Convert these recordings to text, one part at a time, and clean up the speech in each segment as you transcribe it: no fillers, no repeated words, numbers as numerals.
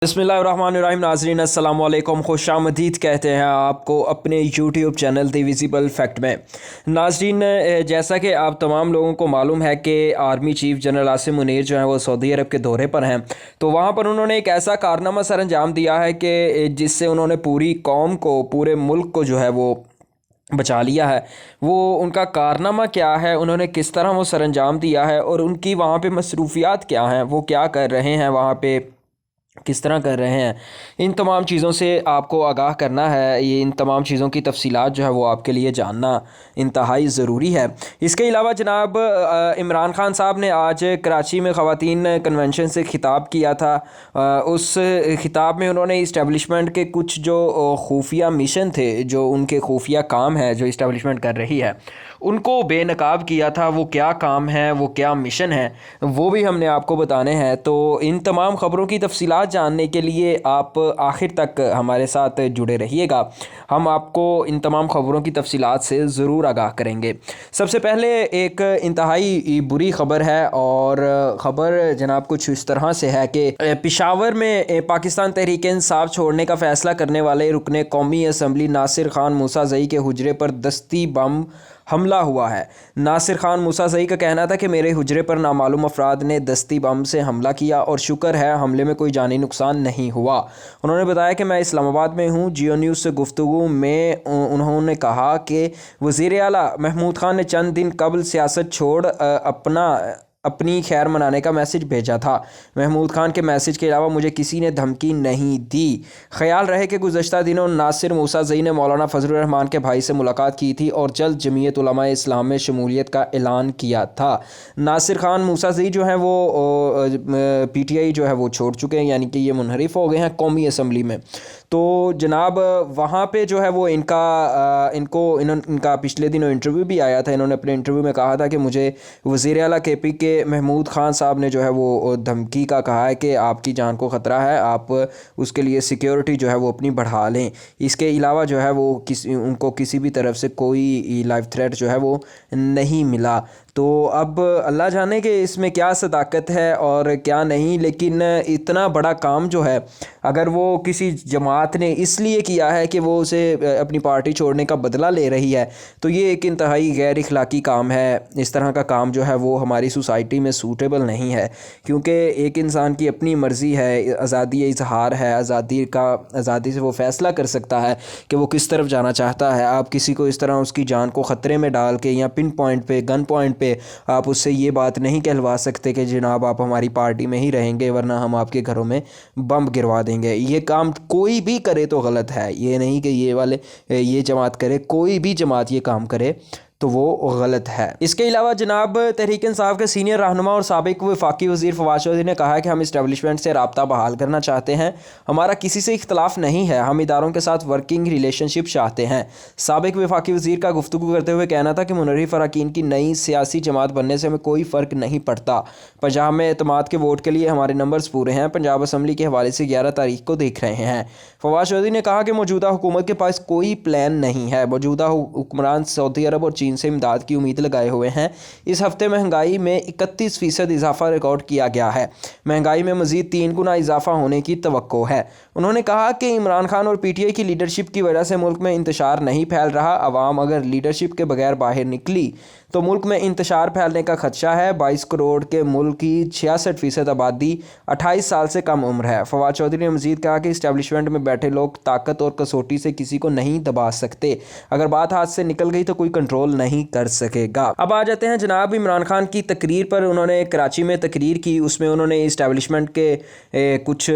बिस्मिल्लाहिर्रहमानिर्रहीम। नाज़रीन अस्सलाम वालेकुम, खुशामदीद कहते हैं आपको अपने YouTube channel the visible fact में। नाज़रीन, जैसा कि आप तमाम लोगों को मालूम है कि army chief general Asim Munir जो हैं वो सऊदी अरब के दौरे पर हैं, तो वहाँ पर उन्होंने एक ऐसा कारनामा सर अंजाम दिया है कि जिससे उन्होंने पूरी कौम को, पूरे मुल्क को जो है वो बचा लिया है। वो उनका कारनामा क्या है, उन्होंने किस तरह वो सर अंजाम दिया है और उनकी वहाँ पे मसरूफियात क्या हैं, वो क्या कर रहे हैं वहाँ पे, किस तरह कर रहे हैं, इन तमाम चीज़ों से आपको आगाह करना है। ये इन तमाम चीज़ों की तफसीलात जो है वो आपके लिए जानना इंतहाई ज़रूरी है। इसके अलावा जनाब इमरान ख़ान साहब ने आज कराची में ख़वातीन कन्वेंशन से ख़िताब किया था। उस ख़िताब में उन्होंने इस्टेब्लिशमेंट के कुछ जो खुफिया मिशन थे, जो उनके खुफिया काम है जो इस्टेब्लिशमेंट कर रही है, उनको बेनकाब किया था। वो क्या काम है, वो क्या मिशन है, वो भी हमने आपको बताने हैं। तो इन तमाम ख़बरों की तफसीलात जानने के लिए आप आखिर तक हमारे साथ जुड़े रहिएगा। हम आपको इन तमाम ख़बरों की तफसीलात से ज़रूर आगाह करेंगे। सबसे पहले एक इंतहाई बुरी ख़बर है, और ख़बर जनाब कुछ इस तरह से है कि पेशावर में पाकिस्तान तहरीक इंसाफ छोड़ने का फ़ैसला करने वाले रुकने कौमी असम्बली नासिर खान मूसाज़ई के हुजरे पर दस्ती बम हमला हुआ है। नासिर खान मूसाज़ई का कहना था कि मेरे हुजरे पर नामालूम अफराद ने दस्ती बम से हमला किया और शुक्र है हमले में कोई जानी नुकसान नहीं हुआ। उन्होंने बताया कि मैं इस्लामाबाद में हूँ। जियो न्यूज़ से गुफ्तगू में उन्होंने कहा कि वज़ीर आला महमूद खान ने चंद दिन कबल सियासत छोड़ अपनी खैर मनाने का मैसेज भेजा था। महमूद खान के मैसेज के अलावा मुझे किसी ने धमकी नहीं दी। ख्याल रहे कि गुज़श्ता दिनों नासिर मूसाज़ई ने मौलाना फजलुर रहमान के भाई से मुलाकात की थी और जल्द जमीयत उलमा इस्लाम में शमूलियत का ऐलान किया था। नासिर खान मूसाज़ई जो हैं वो PTI जो है वो छोड़ चुके हैं, यानी कि ये मुनहरिफ हो गए हैं कौमी असम्बली में। तो जनाब वहाँ पे जो है वो इनका पिछले दिनों इंटरव्यू भी आया था। इन्होंने अपने इंटरव्यू में कहा था कि मुझे वज़ीर आला KP के महमूद खान साहब ने जो है वो धमकी का कहा है कि आपकी जान को ख़तरा है, आप उसके लिए सिक्योरिटी जो है वो अपनी बढ़ा लें। इसके अलावा जो है वो उनको किसी भी तरफ से कोई लाइफ थ्रेट जो है वो नहीं मिला। तो अब अल्लाह जाने कि इसमें क्या सदाकत है और क्या नहीं, लेकिन इतना बड़ा काम जो है अगर वो किसी जमात ने इसलिए किया है कि वो उसे अपनी पार्टी छोड़ने का बदला ले रही है, तो ये एक इंतहाई गैर इखलाकी काम है। इस तरह का काम जो है वो हमारी सोसाइटी में सूटेबल नहीं है, क्योंकि एक इंसान की अपनी मर्ज़ी है, आज़ादी इजहार है, आज़ादी से वो फ़ैसला कर सकता है कि वो किस तरफ जाना चाहता है। आप किसी को इस तरह उसकी जान को ख़तरे में डाल के या पिन पॉइंट पे, गन पॉइंट पे आप उससे ये बात नहीं कहलवा सकते कि जनाब आप हमारी पार्टी में ही रहेंगे वरना हम आपके घरों में बम गिरवा देंगे। ये काम कोई भी करे तो गलत है। ये नहीं कि ये जमात करे, कोई भी जमात ये काम करे तो वो गलत है। इसके अलावा जनाब तहरीक इंसाफ के सीनियर रहनुमा और साबिक वफाकी वज़ीर फवाद चौधरी ने कहा है कि हम इस्टेब्लिशमेंट से रब्ता बहाल करना चाहते हैं। हमारा किसी से इख्तलाफ नहीं है, हम इदारों के साथ वर्किंग रिलेशनशिप चाहते हैं। साबिक वफाकी वज़ीर का गुफ्तगू करते हुए कहना था कि मुनहरिफ अरकान की नई सियासी जमात बनने से हमें कोई फ़र्क नहीं पड़ता। पंजाब में एतमाद के वोट के लिए हमारे नंबर्स पूरे हैं। पंजाब असम्बली के हवाले से 11 तारीख को देख रहे हैं। फवाद चौधरी ने कहा कि मौजूदा हुकूमत के पास कोई प्लान नहीं है। मौजूदा हुक्मरान सऊदी अरब और चीन से इमदाद की उम्मीद लगाए हुए हैं। इस हफ्ते महंगाई में 31% इजाफा रिकॉर्ड किया गया है। महंगाई में मज़ीद 3 गुना इजाफा होने की तवक्को है। उन्होंने कहा कि इमरान खान और PTI की लीडरशिप की वजह से मुल्क में इंतशार नहीं फैल रहा। अवाम अगर लीडरशिप के बगैर बाहर निकली तो मुल्क में इंतशार फैलने का खदशा है। 22 करोड़ के मुल्क की 66% आबादी 28 साल से कम उम्र है। फवाद चौधरी ने मजीद कहा कि इस्टेब्लिशमेंट में बैठे लोग ताकत और कसौटी से किसी को नहीं दबा सकते। अगर बात हाथ से निकल गई तो कोई कंट्रोल नहीं कर सकेगा। अब आ जाते हैं जनाब इमरान खान की तकरीर पर। उन्होंने कराची में तकरीर की, उसमें उन्होंने इस्टेब्लिशमेंट के कुछ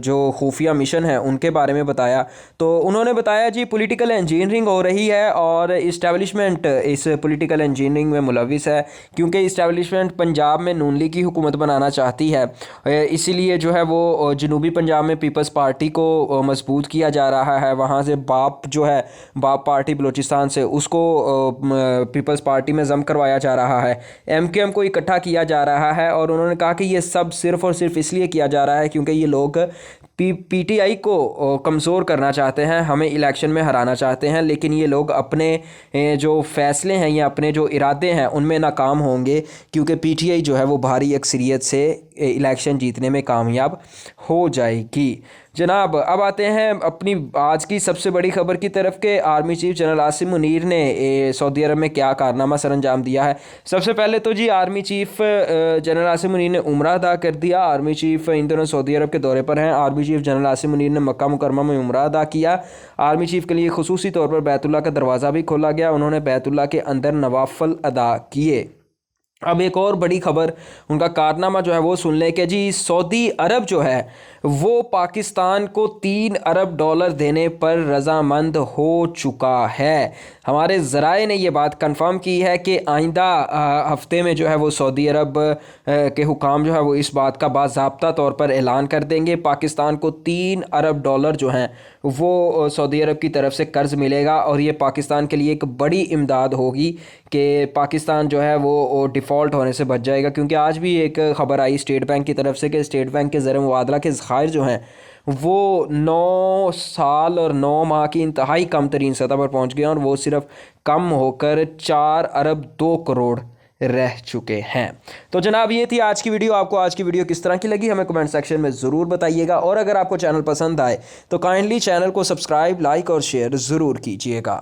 जो खुफिया मिशन है उनके बारे में बताया। तो उन्होंने बताया जी पॉलिटिकल इंजीनियरिंग हो रही है और इस्टेब्लिशमेंट इस पॉलिटिकल इंजीनियरिंग में मुलविस है, क्योंकि इस्टेब्लिशमेंट पंजाब में नून लीग की हुकूमत बनाना चाहती है। इसीलिए जो है वो जनूबी पंजाब में पीपल्स पार्टी को मजबूत किया जा रहा है। वहाँ से बाप जो है, बाप पार्टी बलूचिस्तान से, उसको पीपल्स पार्टी में जम करवाया जा रहा है। MKM को इकट्ठा किया जा रहा है। और उन्होंने कहा कि ये सब सिर्फ़ और सिर्फ इसलिए किया जा रहा है क्योंकि ये लोग पीटीआई को कमज़ोर करना चाहते हैं, हमें इलेक्शन में हराना चाहते हैं, लेकिन ये लोग अपने जो फैसले हैं या अपने जो इरादे हैं उनमें नाकाम होंगे, क्योंकि पीटीआई जो है वो भारी अक्सरियत से इलेक्शन जीतने में कामयाब हो जाएगी। जनाब अब आते हैं अपनी आज की सबसे बड़ी खबर की तरफ के army chief general Asim Munir ने सऊदी अरब में क्या कारनामा सर अंजाम दिया है। सबसे पहले तो जी army chief general Asim Munir ने उम्रा अदा कर दिया। आर्मी चीफ इन दिनों सऊदी अरब के दौरे पर हैं। Army chief general Asim Munir ने मक्का मुकरमा में उम्रा अदा किया। आर्मी चीफ के लिए खुसूसी तौर पर बैतुल्लाह का दरवाज़ा भी खोला गया। उन्होंने बैतुल्लाह के अंदर नवाफल अदा किए। अब एक और बड़ी खबर, उनका कारनामा जो है वो सुन लें कि जी सऊदी अरब जो है वो पाकिस्तान को $3 अरब देने पर रज़ामंद हो चुका है। हमारे ज़राए ने ये बात कंफर्म की है कि आइंदा हफ्ते में जो है वो सऊदी अरब के हुकाम जो है वो इस बात का बाज़ाब्ता तौर पर ऐलान कर देंगे। पाकिस्तान को $3 अरब जो हैं वो सऊदी अरब की तरफ से कर्ज़ मिलेगा और ये पाकिस्तान के लिए एक बड़ी इमदाद होगी कि पाकिस्तान जो है वो डिफ़ॉल्ट होने से बच जाएगा। क्योंकि आज भी एक ख़बर आई स्टेट बैंक की तरफ से कि स्टेट बैंक के ज़र मुबादला के ज़खायर जो हैं वो 9 साल और 9 माह की इंतहाई कम तरीन सतह पर पहुँच गए और वो सिर्फ कम होकर 4 अरब 2 करोड़ रह चुके हैं। तो जनाब ये थी आज की वीडियो। आपको आज की वीडियो किस तरह की लगी हमें कमेंट सेक्शन में ज़रूर बताइएगा, और अगर आपको चैनल पसंद आए तो काइंडली चैनल को सब्सक्राइब, लाइक और शेयर ज़रूर कीजिएगा।